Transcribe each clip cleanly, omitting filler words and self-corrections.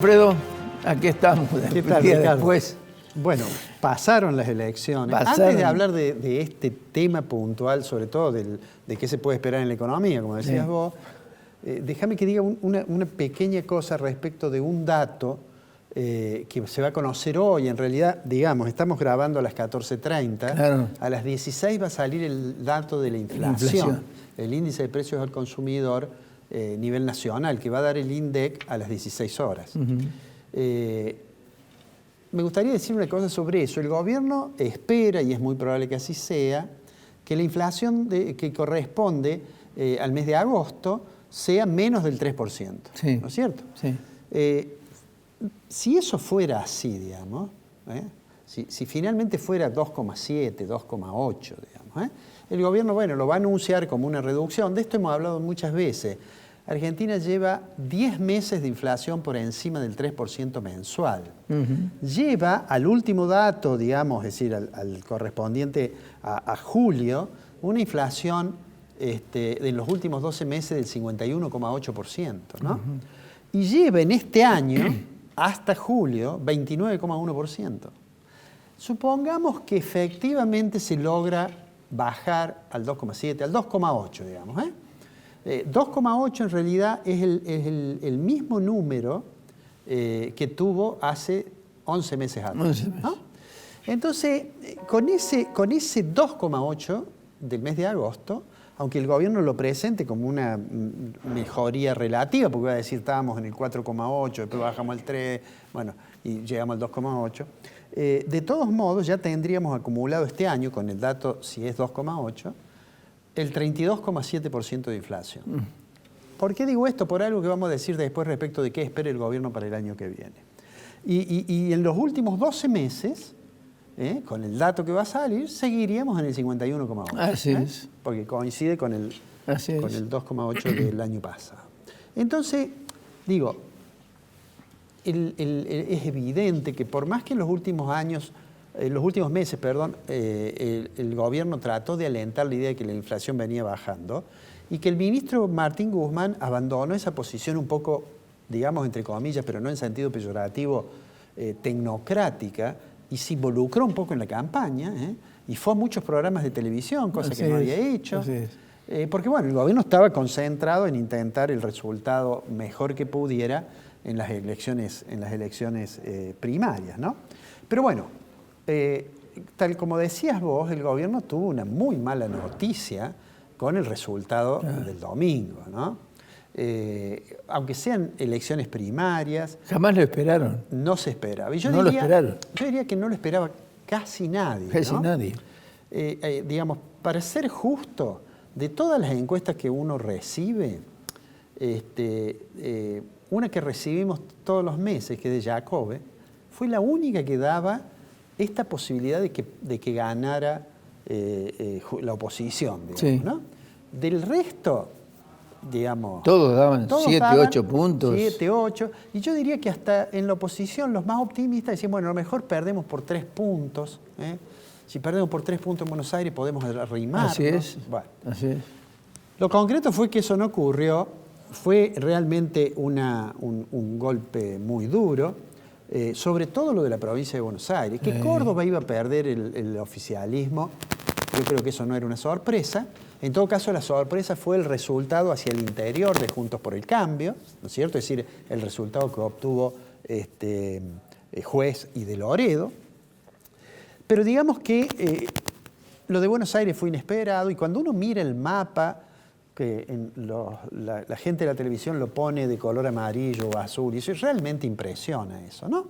Alfredo, aquí estamos. ¿Qué tal, Ricardo? Después. Bueno, pasaron las elecciones. Antes de hablar de este tema puntual, sobre todo de qué se puede esperar en la economía, como decías vos, déjame que diga una pequeña cosa respecto de un dato que se va a conocer hoy. En realidad, digamos, estamos grabando a las 14:30. Claro. A las 16 va a salir el dato de la inflación. El índice de precios al consumidor nivel nacional, que va a dar el INDEC a las 16 horas. Me gustaría decir una cosa sobre eso. El gobierno espera, y es muy probable que así sea, que la inflación que corresponde al mes de agosto sea menos del 3%. Sí. ¿No es cierto? Sí. Si eso fuera así, digamos, si finalmente fuera 2,7, 2,8, digamos, el gobierno, bueno, lo va a anunciar como una reducción. De esto hemos hablado muchas veces. Argentina lleva 10 meses de inflación por encima del 3% mensual. Lleva al último dato, digamos, es decir, al correspondiente a julio, una inflación de los últimos 12 meses del 51,8%, ¿no? Y lleva en este año, hasta julio, 29,1%. Supongamos que efectivamente se logra bajar al 2,7, al 2,8, digamos, 2,8 en realidad es el mismo número que tuvo hace 11 meses atrás. ¿No? Entonces, con ese 2,8 del mes de agosto, aunque el gobierno lo presente como una mejoría relativa, porque va a decir estábamos en el 4,8, después bajamos al 3, bueno, y llegamos al 2,8, de todos modos ya tendríamos acumulado este año, con el dato si es 2,8, el 32,7% de inflación. ¿Por qué digo esto? Por algo que vamos a decir después respecto de qué espera el gobierno para el año que viene. Y en los últimos 12 meses, con el dato que va a salir, seguiríamos en el 51,8. Así es. Porque coincide con el 2,8 del año pasado. Entonces, digo, es evidente que por más que en los últimos años, meses, el gobierno trató de alentar la idea de que la inflación venía bajando y que el ministro Martín Guzmán abandonó esa posición un poco, digamos, entre comillas, pero no en sentido peyorativo, tecnocrática, y se involucró un poco en la campaña, y fue a muchos programas de televisión, cosa que no había hecho. Porque, bueno, el gobierno estaba concentrado en intentar el resultado mejor que pudiera en las elecciones primarias, ¿no? Pero bueno, tal como decías vos, el gobierno tuvo una muy mala noticia con el resultado del domingo, ¿no? Aunque sean elecciones primarias... Jamás lo esperaron. No se esperaba. Y yo lo esperaron. Yo diría que no lo esperaba casi nadie. Casi nadie. Digamos, para ser justo, de todas las encuestas que uno recibe, una que recibimos todos los meses, que es de Jacobe, fue la única que daba esta posibilidad de que ganara la oposición, digamos, ¿no? Del resto, digamos... Todos daban 7, 8 puntos. 7, 8. Y yo diría que hasta en la oposición los más optimistas decían, bueno, a lo mejor perdemos por 3 puntos. Si perdemos por 3 puntos en Buenos Aires podemos arrimar. Así es. Bueno. Así es. Lo concreto fue que eso no ocurrió. Fue realmente un golpe muy duro. Sobre todo lo de la provincia de Buenos Aires, que Córdoba iba a perder el oficialismo. Yo creo que eso no era una sorpresa. En todo caso, la sorpresa fue el resultado hacia el interior de Juntos por el Cambio, ¿no es cierto? Es decir, el resultado que obtuvo Juez y de Loredo. Pero digamos que lo de Buenos Aires fue inesperado, y cuando uno mira el mapa, que la gente de la televisión lo pone de color amarillo o azul, y eso realmente impresiona eso, ¿no?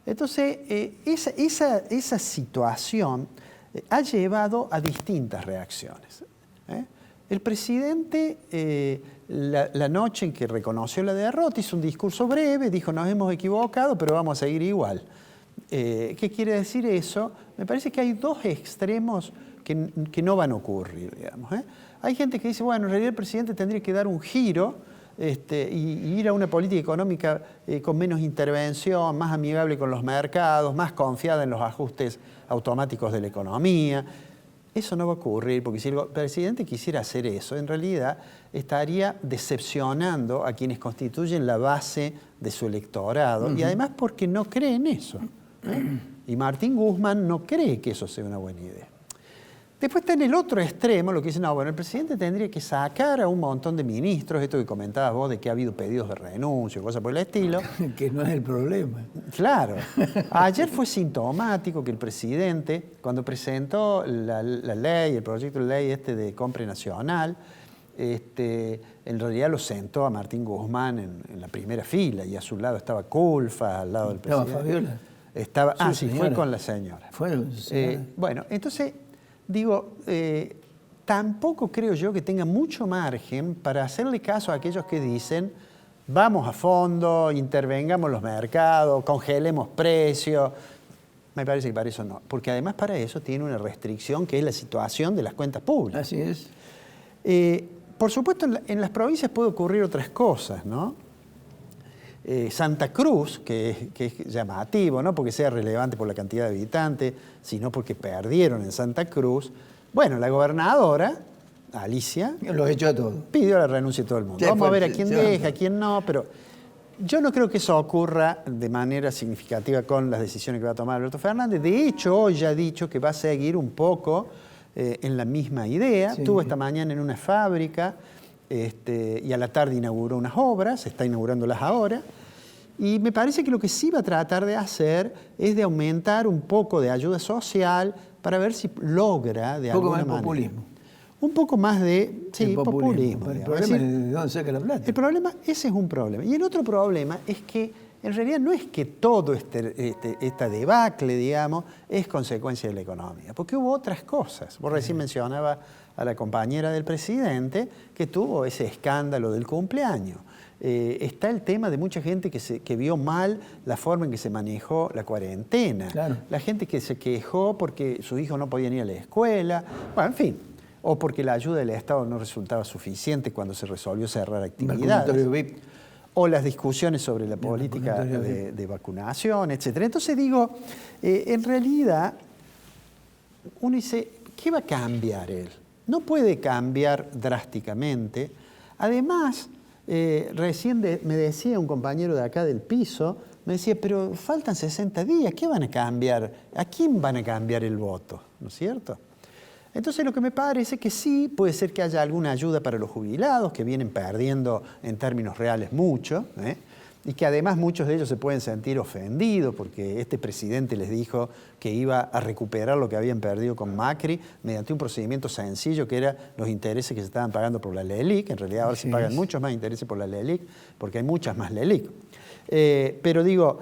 Entonces, esa situación ha llevado a distintas reacciones. El presidente, la noche en que reconoció la derrota, hizo un discurso breve, dijo, nos hemos equivocado, pero vamos a seguir igual. ¿Qué quiere decir eso? Me parece que hay dos extremos que no van a ocurrir, digamos. Hay gente que dice, bueno, en realidad el presidente tendría que dar un giro y ir a una política económica con menos intervención, más amigable con los mercados, más confiada en los ajustes automáticos de la economía. Eso no va a ocurrir, porque si el presidente quisiera hacer eso, en realidad estaría decepcionando a quienes constituyen la base de su electorado, y además porque no cree en eso. Y Martín Guzmán no cree que eso sea una buena idea. Después está en el otro extremo lo que dicen, no, bueno, el presidente tendría que sacar a un montón de ministros, esto que comentabas vos de que ha habido pedidos de renuncia, cosas por el estilo. Que no es el problema. Claro. Ayer fue sintomático que el presidente, cuando presentó la ley, el proyecto de ley de compra nacional, en realidad lo sentó a Martín Guzmán en la primera fila, y a su lado estaba Culfa, al lado del presidente. ¿Estaba Fabiola? Sí, fue con la señora. Bueno, entonces, digo, tampoco creo yo que tenga mucho margen para hacerle caso a aquellos que dicen vamos a fondo, intervengamos los mercados, congelemos precios. Me parece que para eso no, porque además para eso tiene una restricción que es la situación de las cuentas públicas. Así es. Por supuesto, en las provincias puede ocurrir otras cosas, ¿no? Santa Cruz, que es llamativo, no porque sea relevante por la cantidad de habitantes, sino porque perdieron en Santa Cruz. Bueno, la gobernadora, Alicia, lo echó a todo. Pidió la renuncia de todo el mundo. Vamos a ver a quién deja, a quién no, pero yo no creo que eso ocurra de manera significativa con las decisiones que va a tomar Alberto Fernández. De hecho, hoy ya ha dicho que va a seguir un poco en la misma idea. Sí. Estuvo esta mañana en una fábrica y a la tarde inauguró unas obras, está inaugurándolas ahora. Y me parece que lo que sí va a tratar de hacer es de aumentar un poco de ayuda social para ver si logra de alguna manera. Populismo. Un poco más de populismo. El problema es de dónde saca la plata. El problema, ese es un problema. Y el otro problema es que en realidad no es que todo esta debacle, digamos, es consecuencia de la economía, porque hubo otras cosas. Vos recién mencionabas a la compañera del presidente que tuvo ese escándalo del cumpleaños. Está el tema de mucha gente que vio mal la forma en que se manejó la cuarentena. Claro. La gente que se quejó porque su hijo no podía ir a la escuela. Bueno, en fin. O porque la ayuda del Estado no resultaba suficiente cuando se resolvió cerrar actividades. O las discusiones sobre la política de vacunación, etc. Entonces digo, en realidad, uno dice, ¿qué va a cambiar él? No puede cambiar drásticamente. Además, recién me decía un compañero de acá del piso, me decía, pero faltan 60 días, ¿qué van a cambiar? ¿A quién van a cambiar el voto? ¿No es cierto? Entonces lo que me parece que sí, puede ser que haya alguna ayuda para los jubilados, que vienen perdiendo en términos reales mucho, y que además muchos de ellos se pueden sentir ofendidos porque este presidente les dijo que iba a recuperar lo que habían perdido con Macri mediante un procedimiento sencillo que era los intereses que se estaban pagando por la LELIQ. En realidad ahora se pagan muchos más intereses por la LELIQ porque hay muchas más LELIQ. Pero digo,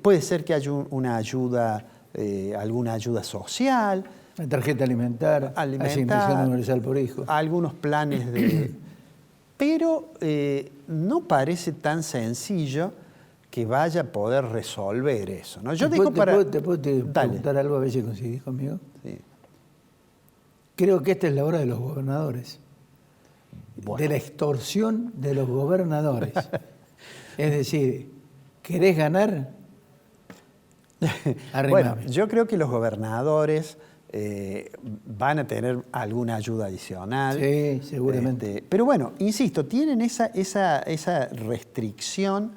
puede ser que haya una ayuda, alguna ayuda social. La tarjeta alimentar, asignación universal por hijo. Algunos planes de... Pero no parece tan sencillo que vaya a poder resolver eso, ¿no? Yo digo para... ¿Te puedo preguntar algo a ver si coincidís conmigo? Sí. Creo que esta es la hora de los gobernadores. Bueno. De la extorsión de los gobernadores. Es decir, ¿querés ganar? Arrimame. Bueno, yo creo que los gobernadores... van a tener alguna ayuda adicional. Sí, seguramente. Pero bueno, insisto, tienen esa restricción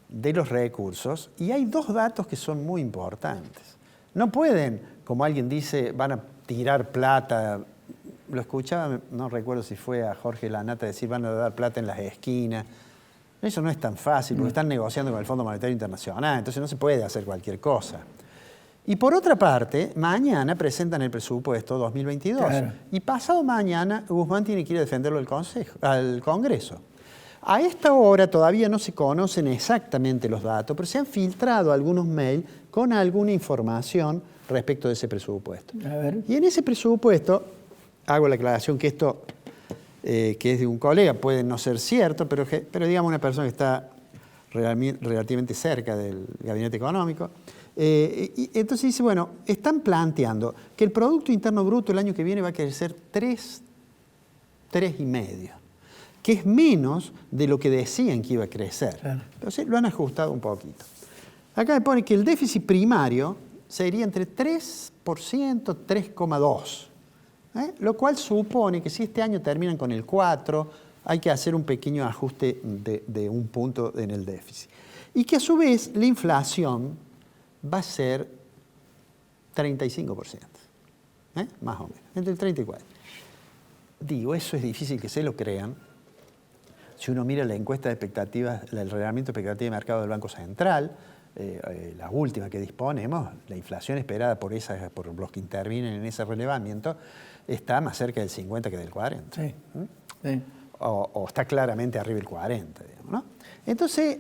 de los recursos y hay dos datos que son muy importantes. No pueden, como alguien dice, van a tirar plata. Lo escuchaba, no recuerdo si fue a Jorge Lanata decir van a dar plata en las esquinas. Eso no es tan fácil porque están negociando con el Fondo Monetario Internacional, entonces no se puede hacer cualquier cosa. Y por otra parte, mañana presentan el presupuesto 2022. Claro. Y pasado mañana, Guzmán tiene que ir a defenderlo al Congreso. A esta hora todavía no se conocen exactamente los datos, pero se han filtrado algunos mails con alguna información respecto de ese presupuesto. A ver. Y en ese presupuesto, hago la aclaración que esto, que es de un colega, puede no ser cierto, pero digamos una persona que está relativamente cerca del gabinete económico. Y entonces dice, bueno, están planteando que el Producto Interno Bruto el año que viene va a crecer 3,5, que es menos de lo que decían que iba a crecer. Claro. Entonces lo han ajustado un poquito. Acá me pone que el déficit primario sería entre 3%, 3,2%. Lo cual supone que si este año terminan con el 4, hay que hacer un pequeño ajuste de 1 punto en el déficit. Y que a su vez la inflación va a ser 35%, más o menos, entre el 30 y 40. Digo, eso es difícil que se lo crean. Si uno mira la encuesta de expectativas, el reglamento de expectativas de mercado del Banco Central, la última que disponemos, la inflación esperada por los que intervienen en ese relevamiento, está más cerca del 50 que del 40. Sí. Sí. O está claramente arriba del 40, digamos, ¿no? Entonces,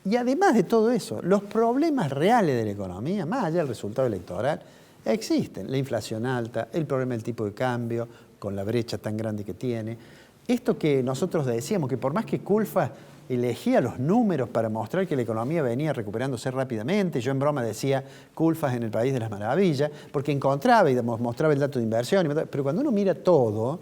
y además de todo eso, los problemas reales de la economía, más allá del resultado electoral, existen. La inflación alta, el problema del tipo de cambio, con la brecha tan grande que tiene. Esto que nosotros decíamos, que por más que Culfas elegía los números para mostrar que la economía venía recuperándose rápidamente, yo en broma decía Culfas en el país de las maravillas, porque encontraba y mostraba el dato de inversión, pero cuando uno mira todo,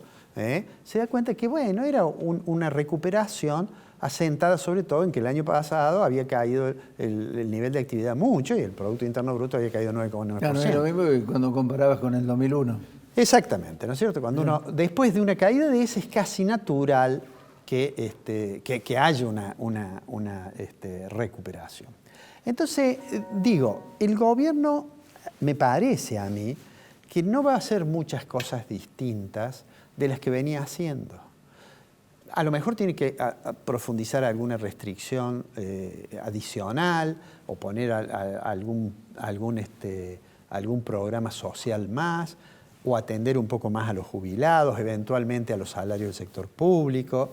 se da cuenta que, bueno, era una recuperación asentada sobre todo en que el año pasado había caído el nivel de actividad mucho y el Producto Interno Bruto había caído 9,9%. Claro, no es lo mismo que cuando comparabas con el 2001. Exactamente, ¿no es cierto? Cuando uno, después de una caída de esa, es casi natural que haya una recuperación. Entonces, el gobierno, me parece a mí, que no va a hacer muchas cosas distintas de las que venía haciendo. A lo mejor tiene que profundizar alguna restricción adicional o poner algún programa social más, o atender un poco más a los jubilados, eventualmente a los salarios del sector público.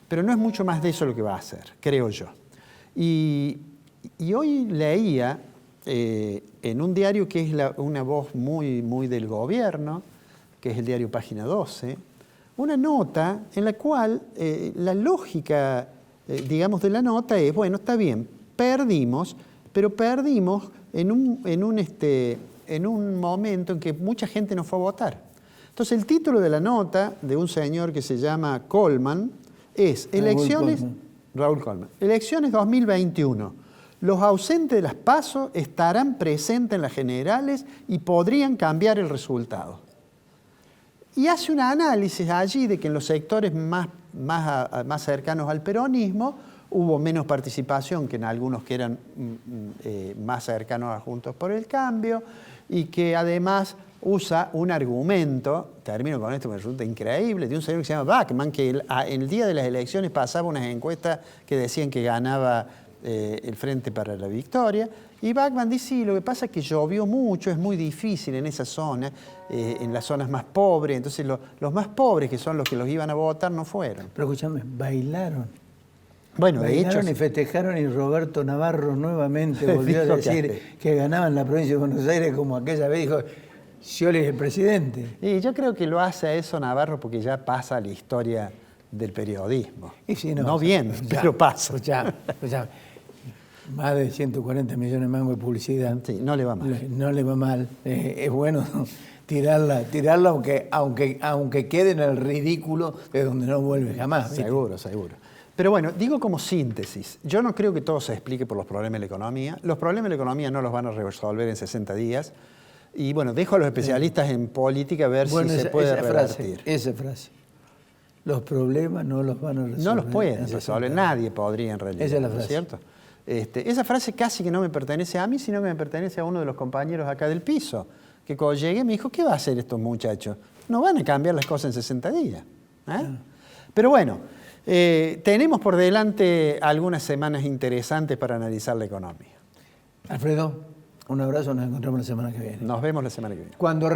Pero no es mucho más de eso lo que va a hacer, creo yo. Y hoy leía en un diario que es una voz muy, muy del gobierno, que es el diario Página 12, una nota en la cual la lógica, de la nota es, bueno, está bien, perdimos, pero perdimos en un momento en que mucha gente no fue a votar. Entonces el título de la nota de un señor que se llama Coleman es Raúl Coleman, elecciones 2021. Los ausentes de las PASO estarán presentes en las generales y podrían cambiar el resultado. Y hace un análisis allí de que en los sectores más cercanos al peronismo hubo menos participación que en algunos que eran más cercanos a Juntos por el Cambio, y que además usa un argumento, termino con esto que me resulta increíble, de un señor que se llama Bachmann, que en el día de las elecciones pasaba unas encuestas que decían que ganaba el Frente para la Victoria, y Bachmann dice, sí, lo que pasa es que llovió mucho, es muy difícil en esa zona, en las zonas más pobres, entonces los más pobres, que son los que los iban a votar, no fueron. Pero escúchame, bailaron. Bueno, bailaron de hecho, y festejaron, y Roberto Navarro nuevamente volvió a decir que ganaban la provincia de Buenos Aires, como aquella vez dijo, Scioli es el presidente. Y yo creo que lo hace eso Navarro porque ya pasa a la historia del periodismo. Y si no bien, pero pasa. Escuchá, más de 140 millones de mangos de publicidad. Sí, no le va mal. No le va mal. Es bueno tirarla aunque quede en el ridículo de donde no vuelve jamás. ¿viste? Seguro. Pero bueno, digo como síntesis, yo no creo que todo se explique por los problemas de la economía. Los problemas de la economía no los van a resolver en 60 días. Y bueno, dejo a los especialistas en política a ver si se puede revertir. Esa frase. Los problemas no los van a resolver. No los pueden resolver, nadie podría en realidad. Esa es la frase. ¿Cierto? Esa frase casi que no me pertenece a mí, sino que me pertenece a uno de los compañeros acá del piso, que cuando llegué me dijo, ¿qué va a hacer estos muchachos? No van a cambiar las cosas en 60 días. Pero bueno, tenemos por delante algunas semanas interesantes para analizar la economía. Alfredo, un abrazo, nos encontramos la semana que viene. Nos vemos la semana que viene. Cuando